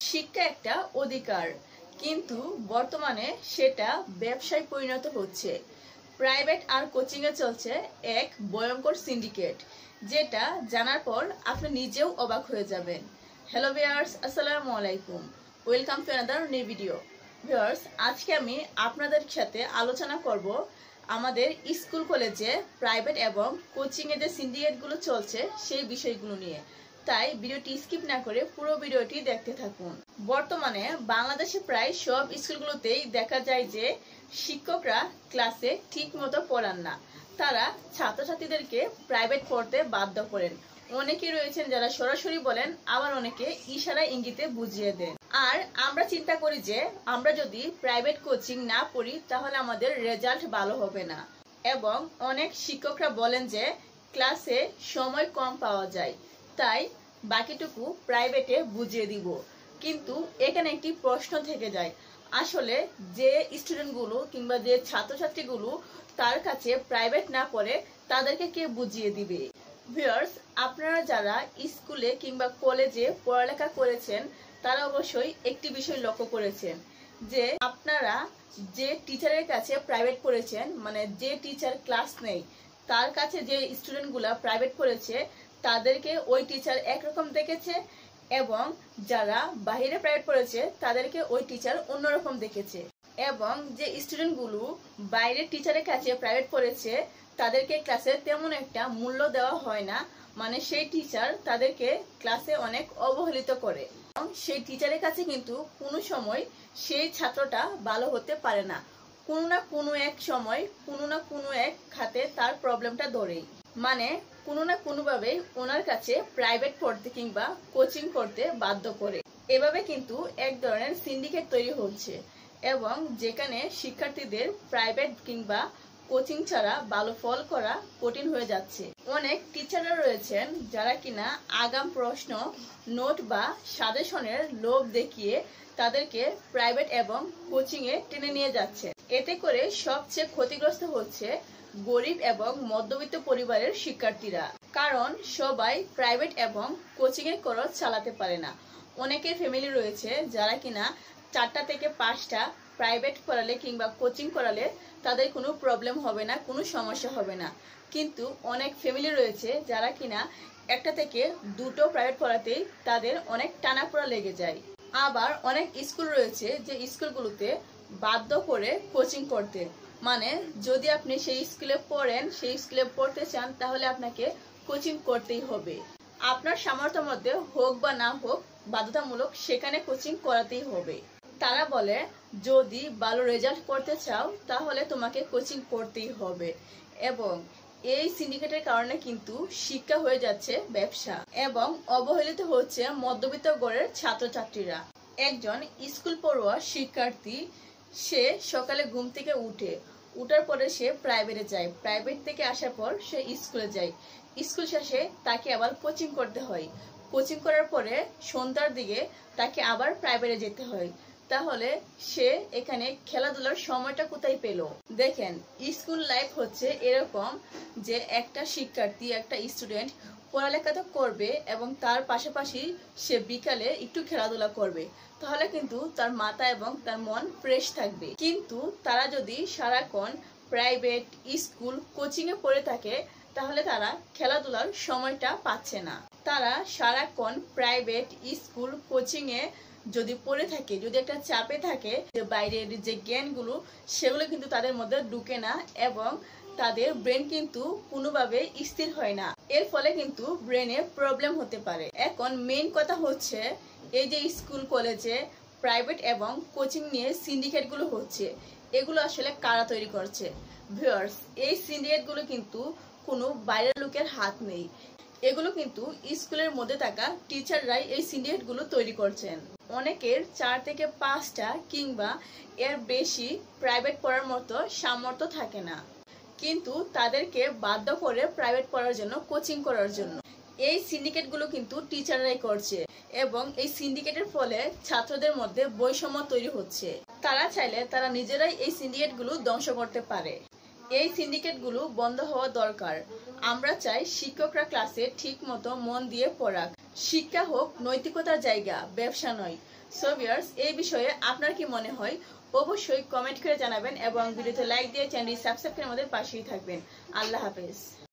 শিক্ষা একটা অধিকার, কিন্তু বর্তমানে সেটা ব্যবসায় পরিণত হচ্ছে। প্রাইভেট আর কোচিং এ চলছে এক ভয়ঙ্কর সিন্ডিকেট, যেটা জানার পর আপনি নিজেও অবাক হয়ে যাবেন। হ্যালো ভিউয়ার্স, আসসালামু আলাইকুম, welcome to another new video. Viewers, আজকে আমি আপনাদের সাথে আলোচনা করব আমাদের স্কুল কলেজে প্রাইভেট এবং কোচিং এ যে সিন্ডিকেটগুলো চলছে সেই বিষয়গুলো নিয়ে। তাই ভিডিওটি স্কিপ না করে পুরো ভিডিওটি দেখতে থাকুন। বর্তমানে বাংলাদেশে প্রায় সব স্কুলগুলোতেই দেখা যায় যে শিক্ষকরা ক্লাসে ঠিক মতো পড়ান না, তারা ছাত্রছাত্রীদেরকে প্রাইভেট পড়তে বাধ্য করেন। অনেকে রয়েছেন যারা সরাসরি বলেন, আবার অনেকে ইশারা ইঙ্গিতে বুঝিয়ে দেন। আর আমরা চিন্তা করি যে আমরা যদি প্রাইভেট কোচিং না পড়ি তাহলে আমাদের রেজাল্ট ভালো হবে না, এবং অনেক শিক্ষকরা বলেন যে ক্লাসে সময় কম পাওয়া যায়, তাই বাকিটুকু প্রাইভেটে বুঝিয়ে দিব। কিন্তু এখানে একটি প্রশ্ন থেকে যায়, আসলে যে স্টুডেন্টগুলো কিংবা যে ছাত্রছাত্রীগুলো তার কাছে প্রাইভেট না পড়ে তাদেরকে কে বুঝিয়ে দিবে? ভিউয়ার্স, আপনারা যারা স্কুলে কিংবা কলেজে পড়ালেখা করেছেন তারা অবশ্যই একটি বিষয় লক্ষ্য করেছেন যে আপনারা যে টিচারের কাছে প্রাইভেট পড়েছেন, মানে যে টিচার ক্লাস নেই তার কাছে যে স্টুডেন্টগুলা প্রাইভেট পড়েছে তাদেরকে ওই টিচার একরকম দেখেছে, এবং যারা বাইরে প্রাইভেট পড়েছে তাদেরকে ওই টিচার অন্যরকম দেখেছে। এবং যে স্টুডেন্টগুলো বাইরের টিচারের কাছে প্রাইভেট পড়েছে তাদেরকে ক্লাসে তেমন একটা মূল্য দেওয়া হয় না, মানে সেই টিচার তাদেরকে ক্লাসে অনেক অবহেলিত করে, এবং সেই টিচারের কাছে কিন্তু কোনো সময় সেই ছাত্রটা ভালো হতে পারে না। কোনো না কোনো এক সময় কোনো না কোনো এক খাতে তার প্রবলেমটা ধরেই, মানে কোনো না কোনোভাবে ওনার কাছে প্রাইভেট পড়তে কিংবা কোচিং করতে বাধ্য করে। এভাবে কিন্তু এক ধরনের সিন্ডিকেট তৈরি হচ্ছে, এবং যেখানে শিক্ষার্থীদের প্রাইভেট কিংবা কোচিং ছাড়া ভালো ফল করা কঠিন হয়ে যাচ্ছে। অনেক টিচাররা রয়েছেন যারা কিনা আগাম প্রশ্ন, নোট বা সাজেশনের লোভ দেখিয়ে তাদেরকে প্রাইভেট এবং কোচিং এ টেনে নিয়ে যাচ্ছে। এতে করে সবচেয়ে ক্ষতিগ্রস্ত হচ্ছে গরিব এবং মধ্যবিত্ত পরিবারের শিক্ষার্থীরা, কারণ সবাই প্রাইভেট এবং কোচিং এর খরচ চালাতে পারে না। অনেকের ফ্যামিলি রয়েছে যারা কিনা 4টা থেকে 5টা প্রাইভেট পড়ালে কিংবা কোচিং করালে তাদের কোনো প্রবলেম হবে না, কোনো সমস্যা হবে না। কিন্তু অনেক ফ্যামিলি রয়েছে যারা কিনা 1টা থেকে 2টো প্রাইভেট পড়াতেই তাদের অনেক টানাপোড়া লেগে যায়। আবার অনেক স্কুল রয়েছে যে স্কুলগুলোতে বাধ্য করে কোচিং করতে, মানে যদি আপনি সেই স্কুলে পড়েন, সেই স্কুলে পড়তে চান তাহলে আপনাকে কোচিং করতেই হবে। আপনার সামর্থ্যের মধ্যে হোক বা না হোক বাধ্যতামূলক সেখানে কোচিং করাতেই হবে। তারা বলে যদি ভালো রেজাল্ট করতে চাও তাহলে তোমাকে কোচিং করতেই হবে, এবং এই সিন্ডিকেটের কারণে কিন্তু শিক্ষা হয়ে যাচ্ছে ব্যবসা, এবং অবহেলিত হচ্ছে মধ্যবিত্ত গড়ের ছাত্রছাত্রীরা। একজন স্কুল পড়ুয়া শিক্ষার্থী, সে সকালে ঘুম থেকে উঠার পরে সে প্রাইভেটে যায়, প্রাইভেট থেকে আসার পর সে স্কুলে যায়, স্কুল শেষে তাকে আবার কোচিং করতে হয়, কোচিং করার পরে সন্ধ্যার দিকে তাকে আবার প্রাইভেটে যেতে হয়। তাহলে সে এখানে খেলাধুলার সময়টা কোথায় পেল? দেখেন, স্কুল লাইফ হচ্ছে এরকম যে একটা শিক্ষার্থী, একটা স্টুডেন্ট পড়ালেখা তো করবে এবং তার পাশাপাশি সে বিকালে একটু খেলাধুলা করবে, তাহলে কিন্তু তার মাথা এবং তার মন ফ্রেশ থাকবে। কিন্তু তারা যদি সারাক্ষণ প্রাইভেট স্কুল কোচিং এ পড়ে থাকে তাহলে তারা খেলাধুলার সময়টা পাচ্ছে না। তারা সারাক্ষণ প্রাইভেট স্কুল কোচিং এ যদি পড়ে থাকে, যদি একটা চাপে থাকে, যে বাইরের যে জ্ঞানগুলো সেগুলো কিন্তু তাদের মধ্যে ঢুকে না, এবং তাদের ব্রেন কিন্তু কোনোভাবে স্থির হয় না। এর ফলে কিন্তু ব্রেনে প্রবলেম হতে পারে। এখন মেইন কথা হচ্ছে এই যে স্কুল কলেজে প্রাইভেট এবং কোচিং নিয়ে সিন্ডিকেটগুলো হচ্ছে, এগুলো আসলে কারা তৈরি করছে? ভিউয়ার্স, এই সিন্ডিকেটগুলো কিন্তু কোনো বাইরের লোকের হাত নেই, এগুলো কিন্তু স্কুলের মধ্যে থাকা টিচাররাই এই সিন্ডিকেটগুলো তৈরি করছেন। অনেকের 4 থেকে 5টা কিংবা এর বেশি প্রাইভেট পড়ার মতো সামর্থ্য থাকে না, কিন্তু তাদেরকে বাধ্য করে প্রাইভেট পড়ার জন্য কোচিং করার জন্য। এই সিন্ডিকেটগুলো কিন্তু টিচাররাই করছে, এবং এই সিন্ডিকেটের ফলে ছাত্রদের মধ্যে বৈষম্য তৈরি হচ্ছে। তারা চাইলে তারা নিজেরাই এই সিন্ডিকেটগুলো ধ্বংস করতে পারে। এই সিন্ডিকেটগুলো বন্ধ হওয়া দরকার। আমরা চাই শিক্ষকরা ক্লাসে ঠিক মতো মন দিয়ে পড়াক। শিক্ষা হোক নৈতিকতার জায়গা, ব্যবসা নয়। সো ভিউয়ার্স, এই বিষয়ে আপনার কি মনে হয় অবশ্যই কমেন্ট করে জানাবেন এবং ভিডিওতে লাইক দিয়ে চ্যানেলটি সাবস্ক্রাইব করে আমাদের পাশেই থাকবেন। আল্লাহ হাফেজ।